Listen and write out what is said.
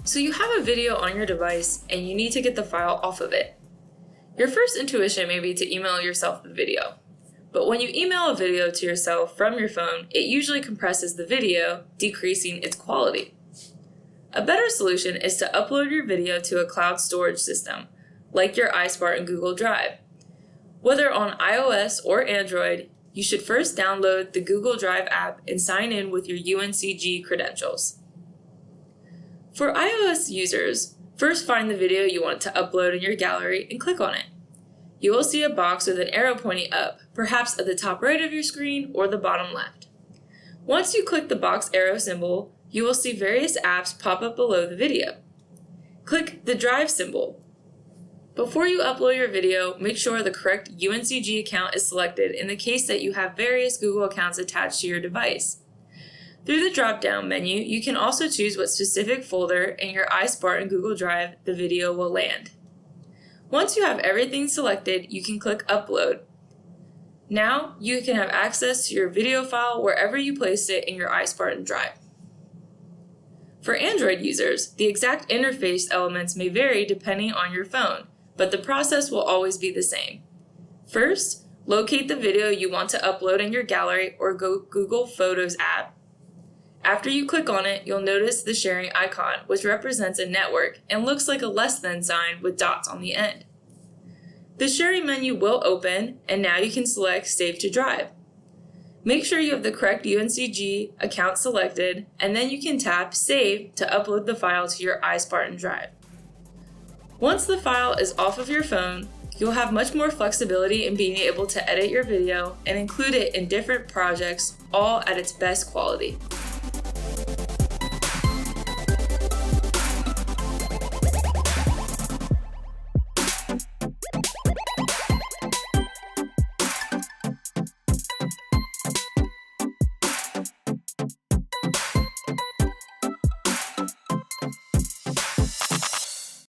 So you have a video on your device and you need to get the file off of it. Your first intuition may be to email yourself the video. But when you email a video to yourself from your phone, it usually compresses the video, decreasing its quality. A better solution is to upload your video to a cloud storage system, like your iSpartan Google Drive. Whether on iOS or Android, you should first download the Google Drive app and sign in with your UNCG credentials. For iOS users, first find the video you want to upload in your gallery and click on it. You will see a box with an arrow pointing up, perhaps at the top right of your screen or the bottom left. Once you click the box arrow symbol, you will see various apps pop up below the video. Click the Drive symbol. Before you upload your video, make sure the correct UNCG account is selected in the case that you have various Google accounts attached to your device. Through the drop-down menu, you can also choose what specific folder in your iSpartan Google Drive the video will land. Once you have everything selected, you can click Upload. Now, you can have access to your video file wherever you placed it in your iSpartan Drive. For Android users, the exact interface elements may vary depending on your phone, but the process will always be the same. First, locate the video you want to upload in your gallery or Google Photos app. After you click on it, you'll notice the sharing icon, which represents a network and looks like a less than sign with dots on the end. The sharing menu will open, and now you can select Save to Drive. Make sure you have the correct UNCG account selected, and then you can tap Save to upload the file to your iSpartan Drive. Once the file is off of your phone, you'll have much more flexibility in being able to edit your video and include it in different projects, all at its best quality.